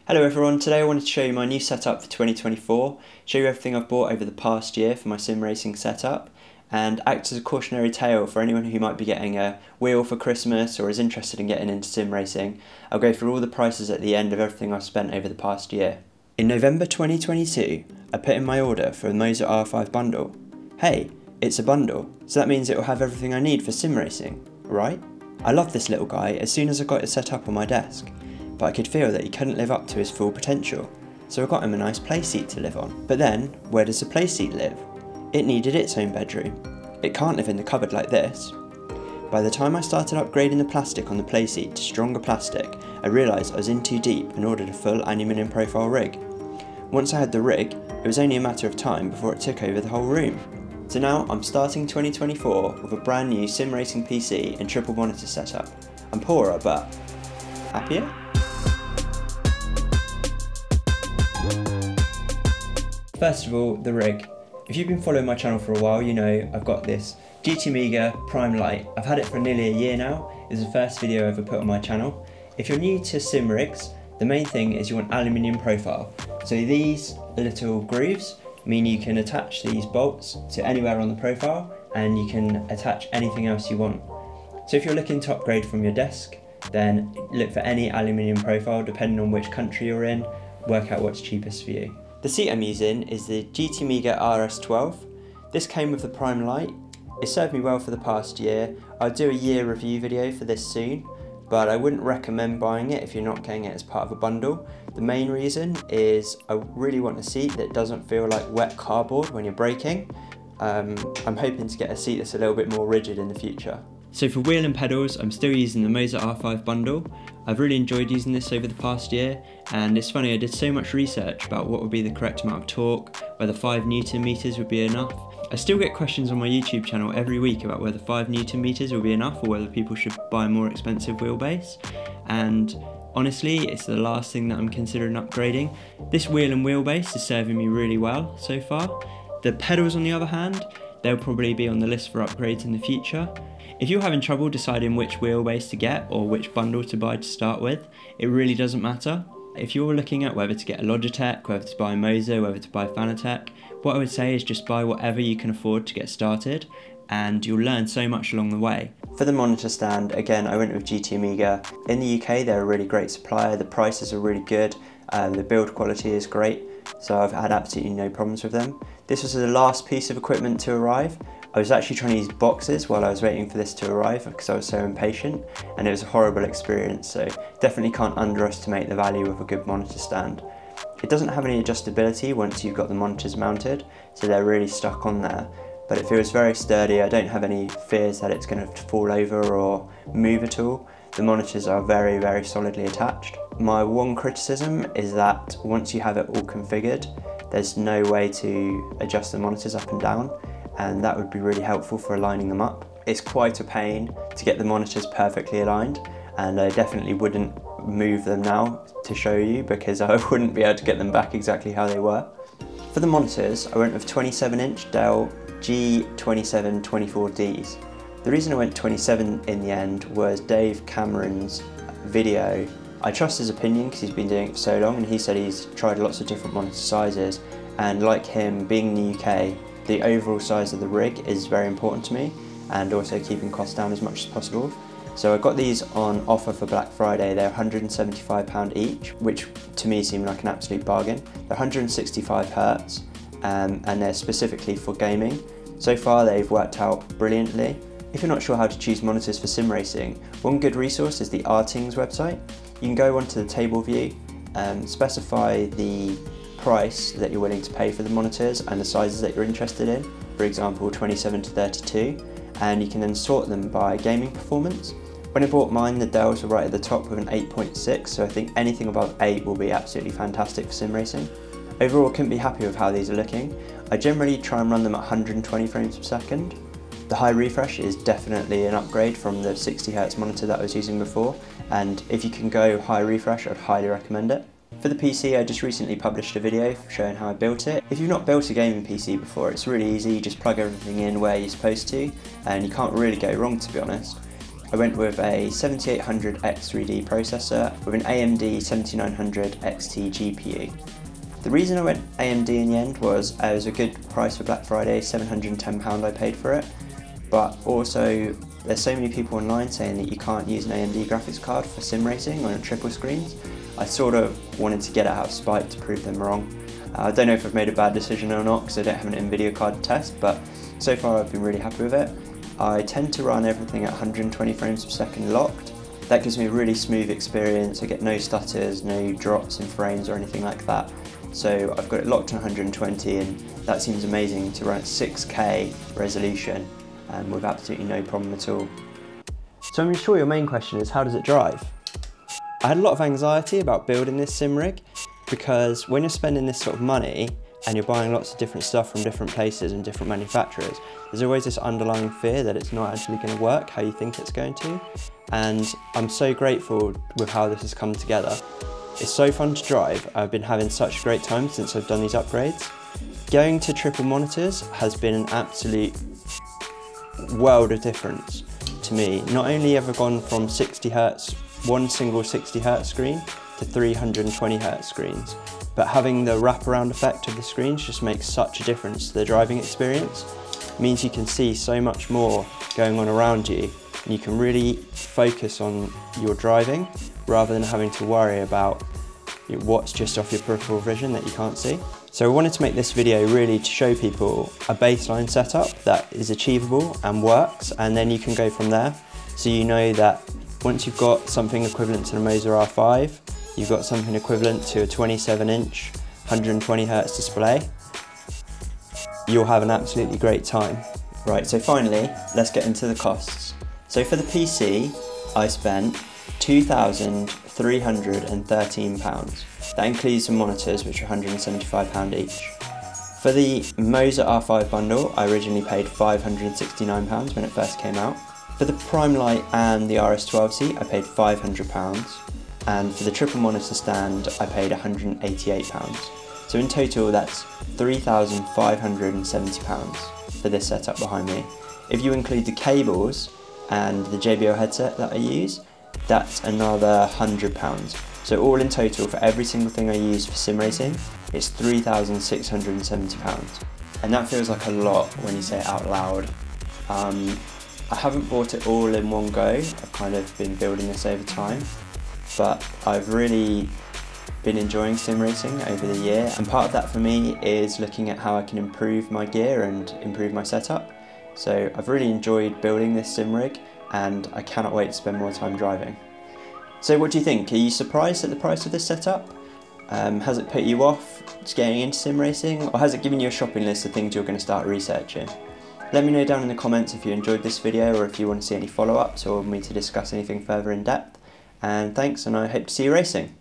Hello everyone, today I wanted to show you my new setup for 2024, show you everything I've bought over the past year for my sim racing setup, and act as a cautionary tale for anyone who might be getting a wheel for Christmas or is interested in getting into sim racing. I'll go through all the prices at the end of everything I've spent over the past year. In November 2022, I put in my order for the Moza R5 bundle. Hey, it's a bundle, so that means it will have everything I need for sim racing, right? I loved this little guy as soon as I got it set up on my desk, but I could feel that he couldn't live up to his full potential, so I got him a nice playseat to live on. But then, where does the playseat live? It needed its own bedroom. It can't live in the cupboard like this. By the time I started upgrading the plastic on the playseat to stronger plastic, I realised I was in too deep and ordered a full aluminium profile rig. Once I had the rig, it was only a matter of time before it took over the whole room. So now I'm starting 2024 with a brand new sim racing PC and triple monitor setup. I'm poorer, but happier? First of all, the rig. If you've been following my channel for a while, you know I've got this GT Amiga Prime Lite. I've had it for nearly a year now. It's the first video I ever put on my channel. If you're new to sim rigs, the main thing is you want aluminium profile. So these little grooves mean you can attach these bolts to anywhere on the profile and you can attach anything else you want. So if you're looking to upgrade from your desk, then look for any aluminium profile depending on which country you're in, work out what's cheapest for you. The seat I'm using is the GT Amiga RS12. This came with the Prime Lite. It served me well for the past year. I'll do a year review video for this soon, but I wouldn't recommend buying it if you're not getting it as part of a bundle. The main reason is I really want a seat that doesn't feel like wet cardboard when you're braking. I'm hoping to get a seat that's a little bit more rigid in the future. So for wheel and pedals, I'm still using the Moza R5 bundle. I've really enjoyed using this over the past year, and it's funny, I did so much research about what would be the correct amount of torque, whether 5 Newton meters would be enough. I still get questions on my YouTube channel every week about whether 5 Newton meters will be enough or whether people should buy a more expensive wheelbase, and honestly, it's the last thing that I'm considering upgrading. This wheel and wheelbase is serving me really well so far. The pedals, on the other hand, they'll probably be on the list for upgrades in the future. If you're having trouble deciding which wheelbase to get or which bundle to buy to start with, it really doesn't matter. If you're looking at whether to get a Logitech, whether to buy Moza, whether to buy Fanatec, what I would say is just buy whatever you can afford to get started, and you'll learn so much along the way. For the monitor stand, again, I went with GT Amiga. In the UK, they're a really great supplier, the prices are really good, the build quality is great, so I've had absolutely no problems with them. This was the last piece of equipment to arrive. I was actually trying to use boxes while I was waiting for this to arrive because I was so impatient, and it was a horrible experience, so definitely can't underestimate the value of a good monitor stand. It doesn't have any adjustability once you've got the monitors mounted, so they're really stuck on there, but it feels very sturdy. I don't have any fears that it's going to fall over or move at all. The monitors are very, very solidly attached. My one criticism is that once you have it all configured, there's no way to adjust the monitors up and down, and that would be really helpful for aligning them up. It's quite a pain to get the monitors perfectly aligned, and I definitely wouldn't move them now to show you because I wouldn't be able to get them back exactly how they were. For the monitors, I went with 27-inch Dell G2724Ds. The reason I went 27 in the end was Dave Cameron's video. I trust his opinion because he's been doing it for so long, and he said he's tried lots of different monitor sizes, and like him, being in the UK, the overall size of the rig is very important to me, and also keeping costs down as much as possible. So I got these on offer for Black Friday. They're £175 each, which to me seemed like an absolute bargain. They're 165 Hz, and they're specifically for gaming. So far they've worked out brilliantly. If you're not sure how to choose monitors for sim racing, one good resource is the Artings website. You can go onto the table view, specify the price that you're willing to pay for the monitors and the sizes that you're interested in, for example 27 to 32, and you can then sort them by gaming performance. When I bought mine, the Dells were right at the top with an 8.6, so I think anything above 8 will be absolutely fantastic for sim racing. Overall, I couldn't be happy with how these are looking. I generally try and run them at 120 frames per second. The high refresh is definitely an upgrade from the 60 Hz monitor that I was using before, and if you can go high refresh, I'd highly recommend it. For the PC, I just recently published a video showing how I built it. If you've not built a gaming PC before, it's really easy. You just plug everything in where you're supposed to, and you can't really go wrong, to be honest. I went with a 7800 X3D processor with an AMD 7900 XT GPU. The reason I went AMD in the end was it was a good price for Black Friday, £710 I paid for it, but also there's so many people online saying that you can't use an AMD graphics card for sim racing on triple screens. I sort of wanted to get it out of spite to prove them wrong. I don't know if I've made a bad decision or not because I don't have an NVIDIA card to test, but so far I've been really happy with it. I tend to run everything at 120 frames per second locked. That gives me a really smooth experience. I get no stutters, no drops in frames or anything like that. So I've got it locked on 120 and that seems amazing to run at 6K resolution with absolutely no problem at all. So I'm sure your main question is, how does it drive? I had a lot of anxiety about building this sim rig because when you're spending this sort of money and you're buying lots of different stuff from different places and different manufacturers, there's always this underlying fear that it's not actually going to work how you think it's going to. And I'm so grateful with how this has come together. It's so fun to drive. I've been having such a great time since I've done these upgrades. Going to triple monitors has been an absolute world of difference to me. Not only have I gone from 60 Hz, one single 60 Hz screen to 320 Hz screens, but having the wraparound effect of the screens just makes such a difference to the driving experience. It means you can see so much more going on around you and you can really focus on your driving rather than having to worry about what's just off your peripheral vision that you can't see. So I wanted to make this video really to show people a baseline setup that is achievable and works, and then you can go from there. So you know that once you've got something equivalent to the Moza R5, you've got something equivalent to a 27-inch, 120 Hz display, you'll have an absolutely great time. Right, so finally, let's get into the costs. So for the PC, I spent £2,313. That includes some monitors, which are £175 each. For the Moza R5 bundle, I originally paid £569 when it first came out. For the Prime Lite and the RS12 seat, I paid £500. And for the triple monitor stand, I paid £188. So in total, that's £3,570 for this setup behind me. If you include the cables and the JBL headset that I use, that's another £100. So all in total, for every single thing I use for sim racing, it's £3,670. And that feels like a lot when you say it out loud. I haven't bought it all in one go. I've kind of been building this over time, but I've really been enjoying sim racing over the year, and part of that for me is looking at how I can improve my gear and improve my setup. So I've really enjoyed building this sim rig, and I cannot wait to spend more time driving. So what do you think? Are you surprised at the price of this setup? Has it put you off getting into sim racing, or has it given you a shopping list of things you're going to start researching? Let me know down in the comments if you enjoyed this video or if you want to see any follow-ups or want me to discuss anything further in depth. And thanks, and I hope to see you racing.